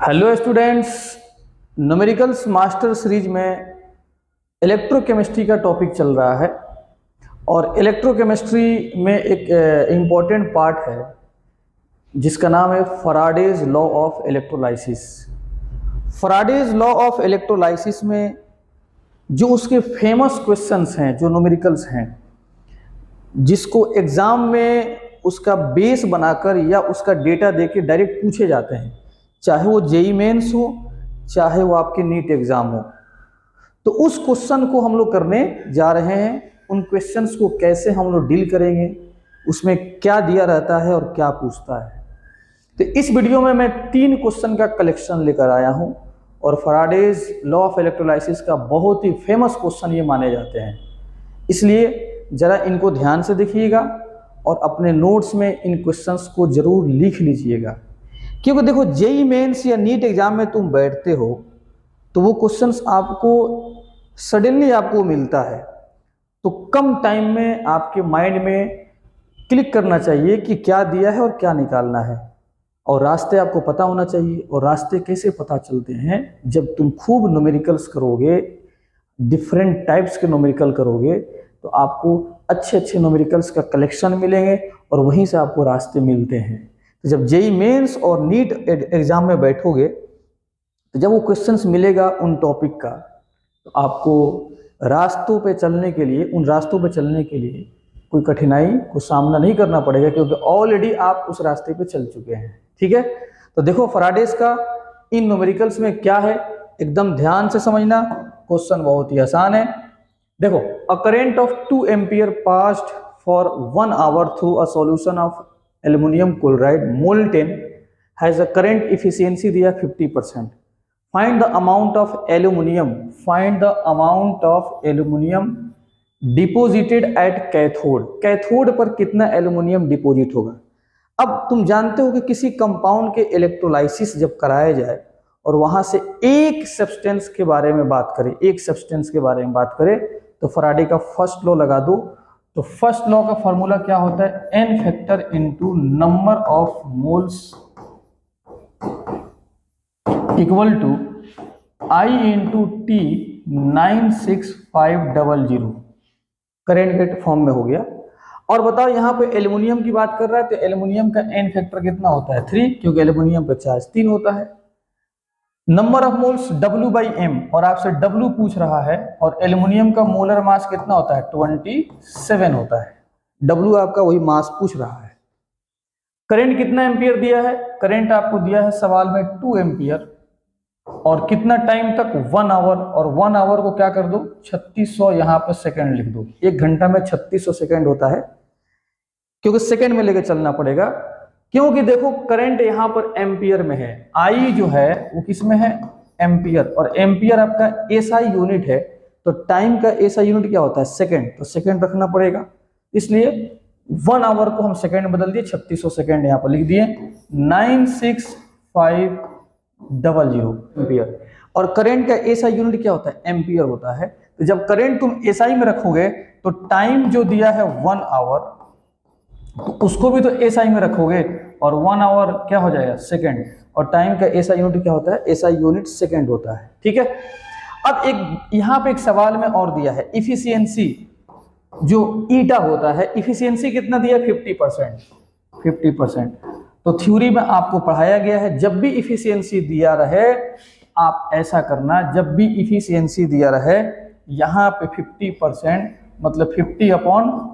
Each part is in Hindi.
Hello students, numericals master series में इलेक्ट्रोकेमिस्ट्री का टॉपिक चल रहा है और इलेक्ट्रोकेमिस्ट्री में एक इम्पॉर्टेंट पार्ट है जिसका नाम है Faraday's law of electrolysis. Faraday's law of electrolysis में जो उसके फेमस क्वेश्चंस हैं, जो न्यूमेरिकल्स हैं, जिसको एग्ज़ाम में उसका बेस बनाकर या उसका डेटा देके डायरेक्ट पूछे जाते हैं, चाहे वो जेईई मेंस हो चाहे वो आपके नीट एग्ज़ाम हो, तो उस क्वेश्चन को हम लोग करने जा रहे हैं। उन क्वेश्चंस को कैसे हम लोग डील करेंगे, उसमें क्या दिया रहता है और क्या पूछता है। तो इस वीडियो में मैं 3 क्वेश्चन का कलेक्शन लेकर आया हूं और फैराडेज लॉ ऑफ इलेक्ट्रोलाइसिस का बहुत ही फेमस क्वेश्चन ये माने जाते हैं, इसलिए ज़रा इनको ध्यान से देखिएगा और अपने नोट्स में इन क्वेश्चंस को ज़रूर लिख लीजिएगा। क्योंकि देखो, जेईई मेंस या नीट एग्जाम में तुम बैठते हो तो वो क्वेश्चंस आपको सडनली आपको मिलता है, तो कम टाइम में आपके माइंड में क्लिक करना चाहिए कि क्या दिया है और क्या निकालना है, और रास्ते आपको पता होना चाहिए। और रास्ते कैसे पता चलते हैं? जब तुम खूब न्यूमेरिकल्स करोगे, डिफरेंट टाइप्स के न्यूमेरिकल करोगे, तो आपको अच्छे अच्छे न्यूमेरिकल्स का कलेक्शन मिलेंगे और वहीं से आपको रास्ते मिलते हैं। तो जब जेईई मेंस और नीट एग्जाम में बैठोगे तो जब वो क्वेश्चंस मिलेगा उन टॉपिक का, तो आपको रास्तों पे चलने के लिए, उन रास्तों पे चलने के लिए कोई कठिनाई को सामना नहीं करना पड़ेगा, क्योंकि ऑलरेडी आप उस रास्ते पे चल चुके हैं। ठीक है, तो देखो फैराडेज का इन न्यूमेरिकल्स में क्या है, एकदम ध्यान से समझना। क्वेश्चन बहुत ही आसान है। देखो, a current of 2 ampere passed for 1 hour through a solution of aluminium chloride molten has a current efficiency दिया 50%। Find the amount of aluminium, find the amount of aluminium deposited at cathode. Cathode पर कितना एल्युमिनियम डिपोजिट होगा। अब तुम जानते हो कि किसी कंपाउंड के इलेक्ट्रोलाइसिस जब कराया जाए और वहां से एक सब्सटेंस के बारे में बात करें, एक सब्सटेंस के बारे में बात करें, तो फैराडे का फर्स्ट लॉ लगा दो। तो फर्स्ट लॉ का फॉर्मूला क्या होता है? N factor into number of moles equal to I into t 96500। Current get form में हो गया। और बताओ, यहाँ पे एल्युमिनियम की बात कर रहा है तो एल्युमिनियम का एन फैक्टर कितना होता है? 3, क्योंकि एल्युमिनियम पे चार्ज 3 होता है। नंबर ऑफ मोल्स W/m, और आपसे W पूछ रहा है, और एल्युमिनियम का मोलर मास कितना होता है? 27 होता है। W आपका वही मास पूछ रहा है। करंट कितना एम्पियर दिया है? करंट आपको दिया है सवाल में 2 एम्पियर, और कितना टाइम तक? 1 आवर। और 1 आवर को क्या कर दो? 3600 यहाँ पर सेकंड लिख दो। 1 घंटा में 3600 सेकंड होता है, क्योंकि सेकंड में लेके चलना पड़ेगा। क्योंकि देखो, करंट यहाँ पर एम्पियर में है, आई जो है वो किस में है? एम्पियर, और एम्पियर आपका एसआई यूनिट है, तो टाइम का एसआई यूनिट क्या होता है? सेकंड, तो सेकंड रखना पड़ेगा। इसलिए 1 आवर को हम सेकंड में बदल दिए, 3600 सेकंड यहाँ पर लिख दिए, 96500 एम्पियर। और करंट का एसआई यूनिट क्या होता है? एम्पियर होता है। तो जब करंट तुम एसआई में रखोगे तो टाइम जो दिया है 1 आवर, तो उसको भी तो एसआई में रखोगे, और 1 आवर क्या हो जाएगा? सेकंड। और टाइम का एसआई यूनिट क्या होता है? एसआई यूनिट सेकंड होता है। ठीक है, अब एक यहाँ पे एक सवाल में और दिया है, इफिशियंसी जो ईटा होता है, इफिशियंसी कितना दिया? 50%। तो थ्योरी में आपको पढ़ाया गया है, जब भी इफिशियंसी दिया रहे आप ऐसा करना, जब भी इफिशियंसी दिया रहे यहाँ पे 50%, मतलब 50/100।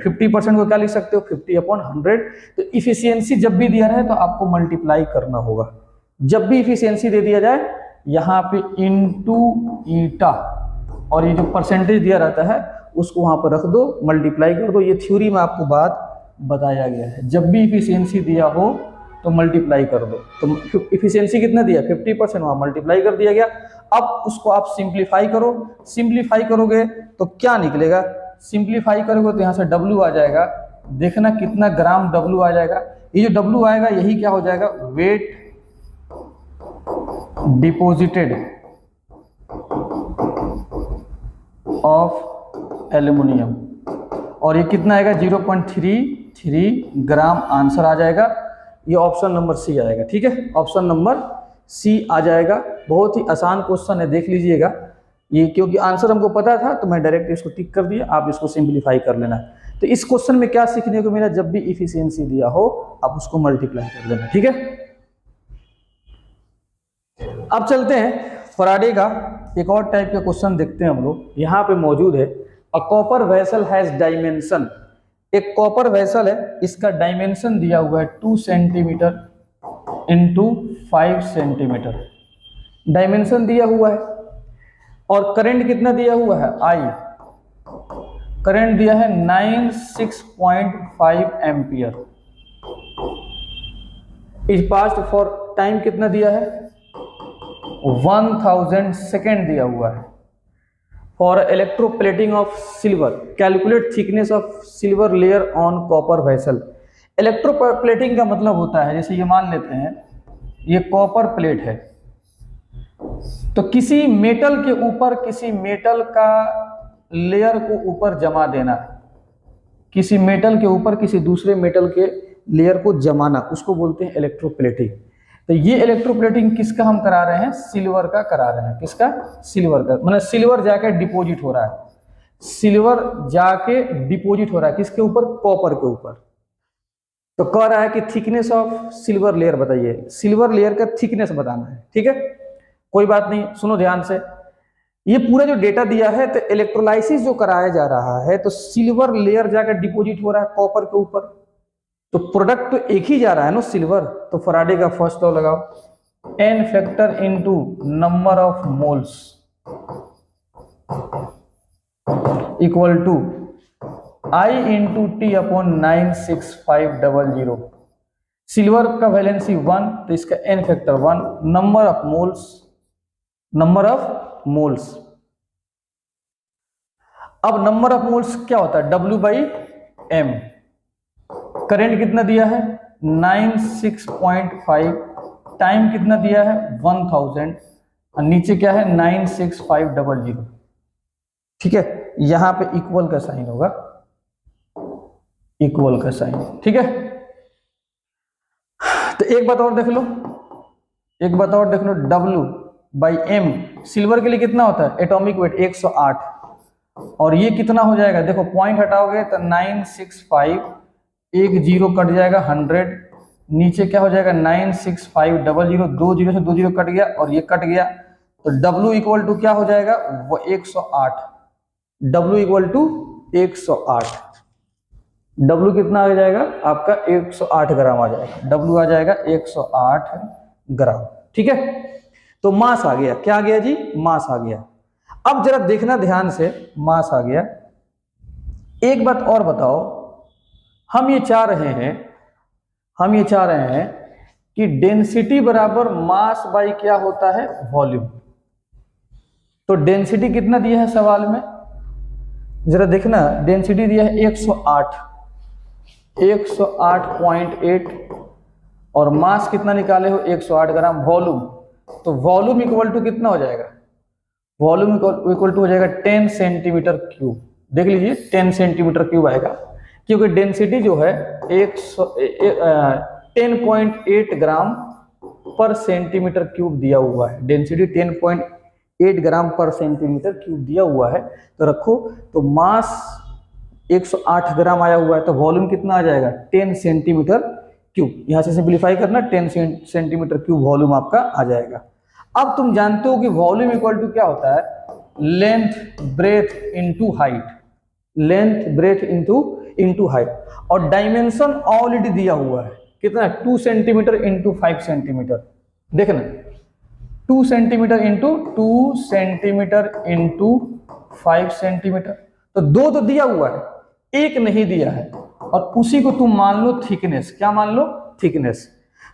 50% को क्या लिख सकते हो? 50/100। तो इफिशियंसी जब भी दिया रहे तो आपको मल्टीप्लाई करना होगा। जब भी इफिशियंसी दे दिया जाए यहाँ पे इनटू ईटा, और ये जो परसेंटेज दिया रहता है उसको वहां पर रख दो, मल्टीप्लाई कर दो। ये थ्योरी में आपको बात बताया गया है, जब भी इफिशियंसी दिया हो तो मल्टीप्लाई कर दो। तो इफिशियंसी कितना दिया? 50%, वहां मल्टीप्लाई कर दिया गया। अब उसको आप सिंप्लीफाई करो। सिंप्लीफाई करोगे तो क्या निकलेगा? सिंप्लीफाई करोगे तो यहाँ से W आ जाएगा। देखना कितना ग्राम W आ जाएगा। ये जो W आएगा यही क्या हो जाएगा? वेट डिपोजिटेड ऑफ एल्युमिनियम, और ये कितना आएगा? 0.33 ग्राम आंसर आ जाएगा। ये ऑप्शन नंबर सी आएगा। ठीक है, ऑप्शन नंबर सी आ जाएगा। बहुत ही आसान क्वेश्चन है, देख लीजिएगा ये, क्योंकि आंसर हमको पता था तो मैं डायरेक्ट इसको टिक कर दिया, आप इसको सिंप्लीफाई कर लेना। तो इस क्वेश्चन में क्या सीखने को मिला, जब भी इफिशियंसी दिया हो आप उसको मल्टीप्लाई कर देना, ठीक है। अब चलते हैं फराडे का एक और टाइप का क्वेश्चन देखते हैं हम लोग। यहाँ पे मौजूद है a copper vessel has dimension. एक कॉपर वेसल है, इसका डायमेंशन दिया हुआ है 2 सेंटीमीटर इंटू 5 सेंटीमीटर, डायमेंशन दिया हुआ है। और करंट कितना दिया हुआ है, आई, करंट दिया है 96.5 ampere. Is past for time कितना दिया है, 1000 सेकेंड दिया हुआ है। For electroplating of silver calculate thickness of silver layer on copper vessel. Electroplating का मतलब होता है, जैसे ये मान लेते हैं ये कॉपर प्लेट है, तो किसी मेटल के ऊपर किसी मेटल का लेयर को ऊपर जमा देना, किसी मेटल के ऊपर किसी दूसरे मेटल के लेयर को जमाना, उसको बोलते हैं इलेक्ट्रोप्लेटिंग। तो ये इलेक्ट्रोप्लेटिंग किसका हम करा रहे हैं, सिल्वर का करा रहे हैं। किसका, सिल्वर का, मतलब सिल्वर जाके डिपॉजिट हो रहा है, सिल्वर जाके डिपॉजिट हो रहा है किसके ऊपर, कॉपर के ऊपर। तो कह रहा है कि थिकनेस ऑफ सिल्वर लेयर बताइए, सिल्वर लेयर का थिकनेस बताना है, ठीक है। कोई बात नहीं, सुनो ध्यान से, ये पूरा जो डेटा दिया है, तो इलेक्ट्रोलाइसिस जो कराया जा रहा है, तो सिल्वर लेयर जाकर डिपॉजिट हो रहा है कॉपर के ऊपर, तो प्रोडक्ट तो एक ही जा रहा है ना, सिल्वर। तो फराडे का फर्स्ट लॉ लगाओ, n factor into number of moles equal to I into t upon 96500। Silver का वैलेंसी 1, तो इसका n factor 1, number of moles. अब नंबर ऑफ मोल्स क्या होता है, W/m। करंट कितना दिया है 96.5, टाइम कितना दिया है 1000, और नीचे क्या है 96500, ठीक है। यहां पे इक्वल का साइन होगा, इक्वल का साइन, ठीक है। तो एक बात और देख लो, एक बात और देख लो, W/m सिल्वर के लिए कितना होता है, एटॉमिक वेट 108, और ये कितना हो जाएगा, देखो पॉइंट हटाओगे तो 965, एक जीरो कट जाएगा 100, नीचे क्या हो जाएगा 96500, 2 जीरो से 2 जीरो कट गया और ये कट गया, तो W इक्वल टू क्या हो जाएगा, वो 108, W इक्वल टू 108, W कितना आ जाएगा आपका 108 ग्राम आ जाएगा, W आ जाएगा 108 ग्राम, ठीक है। तो मास आ गया, क्या आ गया जी, मास आ गया। अब जरा देखना ध्यान से, मास आ गया। एक बात और बताओ, हम ये चाह रहे हैं कि डेंसिटी बराबर मास बाई क्या होता है, वॉल्यूम। तो डेंसिटी कितना दिया है सवाल में, जरा देखना, डेंसिटी दिया है 108.8 और मास कितना निकाले हो 108 ग्राम, वॉल्यूम। तो वॉल्यूम इक्वल टू कितना हो जाएगा, वॉल्यूम इक्वल टू हो जाएगा 10 सेंटीमीटर क्यूब। देख लीजिए 10 सेंटीमीटर क्यूब आएगा, क्योंकि डेंसिटी जो है 10.8 ग्राम पर सेंटीमीटर क्यूब दिया हुआ है, डेंसिटी 10.8 ग्राम पर सेंटीमीटर क्यूब दिया हुआ है। तो रखो, तो मास 108 ग्राम आया हुआ है, तो वॉल्यूम कितना आ जाएगा 10 सेंटीमीटर क्यूब। यहां से सिंप्लीफाई करना, 10 सेंटीमीटर क्यूब वॉल्यूम आपका आ जाएगा। अब तुम जानते हो कि वॉल्यूम इक्वल टू क्या होता है, length breadth into height, length breadth into height. और डायमेंशन ऑलरेडी दिया हुआ है, कितना 2 सेंटीमीटर इंटू 5 सेंटीमीटर। देखना 2 सेंटीमीटर इंटू 5 सेंटीमीटर, तो दो तो दिया हुआ है, एक नहीं दिया है, और उसी को तुम मान लो थिकनेस। क्या मान लो, थिकनेस।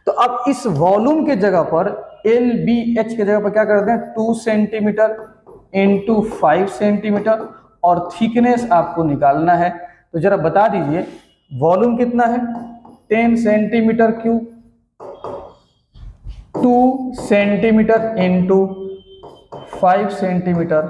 तो अब इस वॉल्यूम के जगह पर LBH के जगह पर क्या कर दें, 2 सेंटीमीटर इंटू 5 सेंटीमीटर, और थिकनेस आपको निकालना है। तो जरा बता दीजिए वॉल्यूम कितना है, 10 centimetre cube, 2 centimetre into 5 centimetre,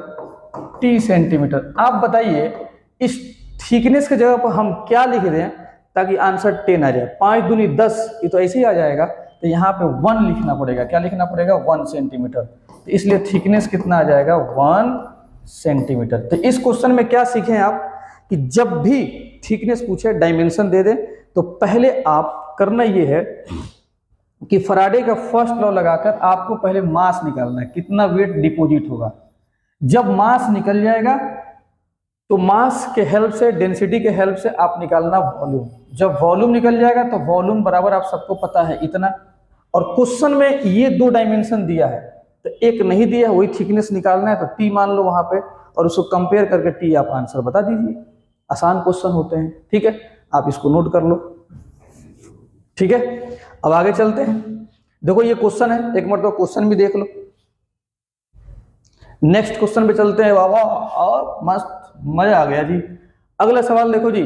T centimetre. आप बताइए इस थिकनेस के जगह पर हम क्या लिख दें ताकि आंसर 10 आ जाए। 5 दूनी 10, ये तो ऐसे ही आ जाएगा। तो यहाँ पे 1 लिखना पड़ेगा। क्या लिखना पड़ेगा? 1 सेंटीमीटर। तो इसलिए थिकनेस कितना आ जाएगा? 1 सेंटीमीटर। तो इस क्वेश्चन में क्या सीखे आप कि जब भी थिकनेस पूछे, डायमेंशन दे दे, तो पहले आप करना ये है कि फैराडे का फर्स्ट लॉ लगाकर आपको पहले मास निकालना है, कितना वेट डिपॉजिट होगा। जब मास निकल जाएगा तो मास के हेल्प से, डेंसिटी के हेल्प से आप निकालना वॉल्यूम। जब वॉल्यूम निकल जाएगा तो वॉल्यूम बराबर आप सबको पता है इतना। और क्वेश्चन में ये 2 डायमेंशन दिया है, तो एक नहीं दिया, वही थिकनेस निकालना है, तो टी मान लो वहां पे और उसको कंपेयर करके टी आप आंसर बता दीजिए। आसान क्वेश्चन होते हैं, ठीक है, आप इसको नोट कर लो। ठीक है, अब आगे चलते हैं। देखो ये क्वेश्चन है, एक मरतबा क्वेश्चन भी देख लो। नेक्स्ट क्वेश्चन पे चलते हैं। वाह और मस्त, मजा आ गया जी। अगला सवाल देखो जी,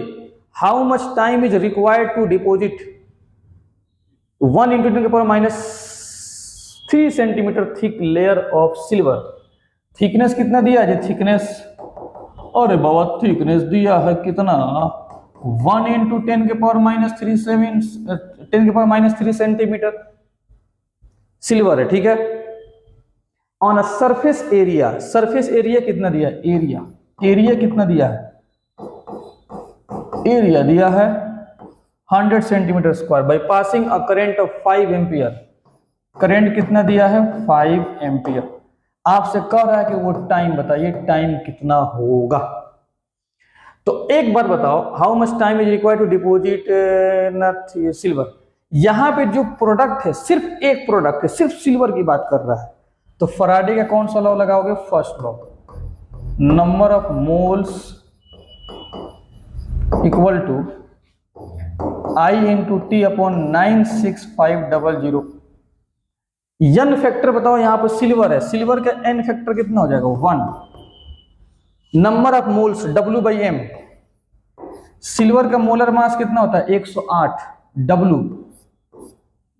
how much time is required to deposit 1 × 10⁻³ centimetre thick layer of silver. Thickness कितना दिया जी? थिकनेस, अरे बाबा थिकनेस दिया है कितना? 1 × 10⁻³ सेंटीमीटर सिल्वर है, ठीक है। On a surface area, surface area कितना दिया है? एरिया कितना दिया है? एरिया दिया है 100 centimetre square by passing a current of 5 ampere. Current कितना दिया है? 5 एम्पियर। आपसे कह रहा है कि वो टाइम बताइए, टाइम कितना होगा। तो एक बार बताओ, how much time is required to deposit silver. यहां पे जो प्रोडक्ट है, सिर्फ एक प्रोडक्ट है, सिर्फ सिल्वर की बात कर रहा है, तो फैराडे का कौन सा लॉ लगाओगे? First law, number of moles equal to I × T/96500। N factor बताओ, यहां पर सिल्वर है, सिल्वर का एन फैक्टर कितना हो जाएगा? 1। Number of moles W/m, silver का मोलर मास कितना होता है? 108।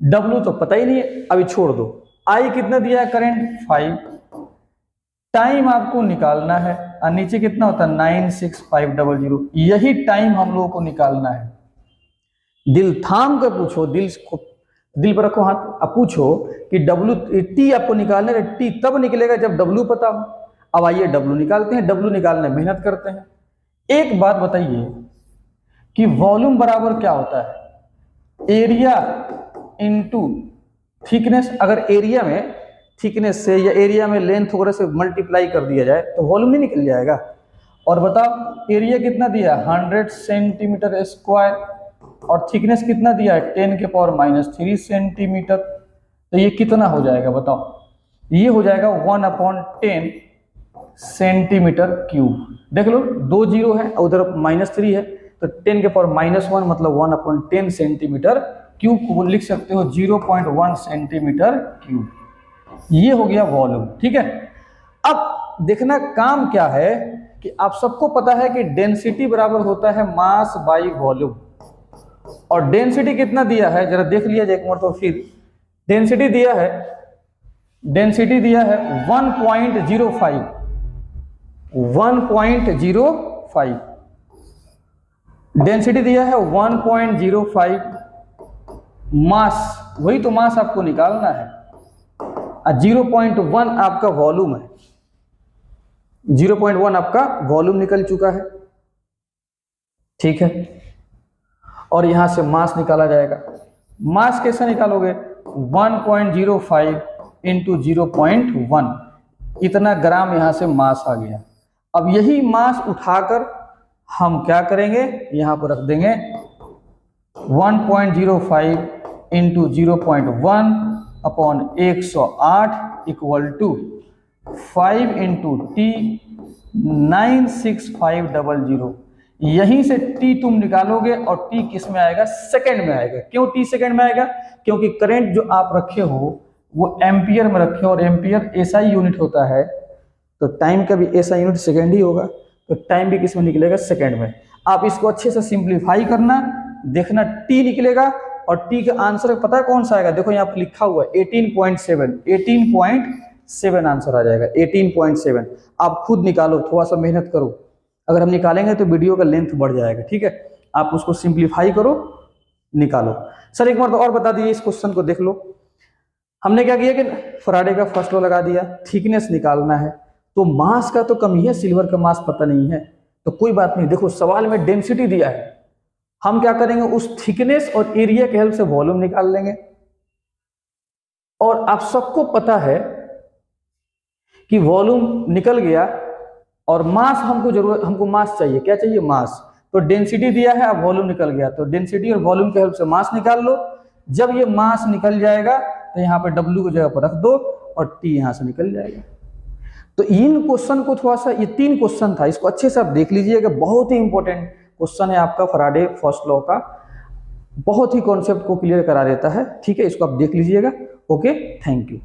W तो पता ही नहीं है, अभी छोड़ दो। I कितना दिया है? करंट 5। टाइम आपको निकालना है, और नीचे कितना होता है? 96500। यही टाइम हम लोगों को निकालना है। दिल थाम कर पूछो, दिल पर रखो हाथ, अब पूछो कि टी आपको निकालना है। टी तब निकलेगा जब W पता हो। अब आइए W निकालते हैं, W निकालने में मेहनत करते हैं। एक बात बताइए कि वॉल्यूम बराबर क्या होता है? Area into thickness. अगर एरिया में थिकनेस से या एरिया में लेंथ वगैरह से मल्टीप्लाई कर दिया जाए तो वॉल्यूम नहीं निकल जाएगा। और बताओ एरिया कितना दिया? 100 सेंटीमीटर स्क्वायर, और थिकनेस कितना दिया है? 10⁻³ सेंटीमीटर। तो ये कितना हो जाएगा बताओ? ये हो जाएगा 1/10 सेंटीमीटर क्यूब। देख लो, 2 जीरो है और उधर -3 है, तो 10⁻⁻1 मतलब 1/10 सेंटीमीटर क्यूब को लिख सकते हो 0.1 सेंटीमीटर क्यूब। ये हो गया वॉल्यूम, ठीक है। अब देखना काम क्या है कि आप सबको पता है कि डेंसिटी बराबर होता है मास बाई वॉल्यूम। और डेंसिटी कितना दिया है जरा देख लिया जाए एक बार। तो फिर डेंसिटी दिया है 1.05 डेंसिटी दिया है 1.05। मास, वही तो मास आपको निकालना है। 0.1 आपका वॉल्यूम है, 0.1 आपका वॉल्यूम निकल चुका है, ठीक है। और यहां से मास निकाला जाएगा। मास कैसे निकालोगे? 1.05 × 0.1, इतना ग्राम यहां से मास आ गया। अब यही मास उठाकर हम क्या करेंगे? यहां पर रख देंगे 1.05 × 0.1 अपॉन 108 इक्वल टू 5 × T 96500। यहीं से T तुम निकालोगे और T किस में आएगा? सेकंड में आएगा। क्यों T सेकंड में आएगा? क्योंकि करंट जो आप रखे हो वो एम्पियर में रखे हो, और एम्पियर SI यूनिट होता है, तो टाइम का भी SI यूनिट सेकंड ही होगा, तो टाइम भी किस में निकलेगा? सेकंड में। आप इसको अच्छे से सिंप्लीफाई करना, देखना T निकलेगा, और T का आंसर पता है कौन सा आएगा? देखो यहाँ पर लिखा हुआ है 18.7 आंसर आ जाएगा। 18.7 आप खुद निकालो, थोड़ा सा मेहनत करो। अगर हम निकालेंगे तो वीडियो का लेंथ बढ़ जाएगा, ठीक है। आप उसको सिंप्लीफाई करो, निकालो। सर एक बार तो और बता दीजिए, इस क्वेश्चन को देख लो। हमने क्या किया कि फैराडे का फर्स्ट लॉ लगा दिया, थिकनेस निकालना है, तो मास का तो कम ही है, सिल्वर का मास पता नहीं है, तो कोई बात नहीं। देखो सवाल में डेंसिटी दिया है, हम क्या करेंगे, उस थिकनेस और एरिया के हेल्प से वॉल्यूम निकाल लेंगे। और आप सबको पता है कि वॉल्यूम निकल गया और मास हमको मास चाहिए, क्या चाहिए, मास। तो डेंसिटी दिया है, अब वॉल्यूम निकल गया, तो डेंसिटी और वॉल्यूम के हेल्प से मास निकाल लो। जब ये मास निकल जाएगा तो यहाँ पे W को जगह पर रख दो और T यहाँ से निकल जाएगा। तो इन क्वेश्चन को थोड़ा सा, ये 3 क्वेश्चन था, इसको अच्छे से आप देख लीजिएगा, बहुत ही इंपॉर्टेंट क्वेश्चन है आपका फैराडे फर्स्ट लॉ का, बहुत ही कॉन्सेप्ट को क्लियर करा देता है। ठीक है, इसको आप देख लीजिएगा। Okay, thank you.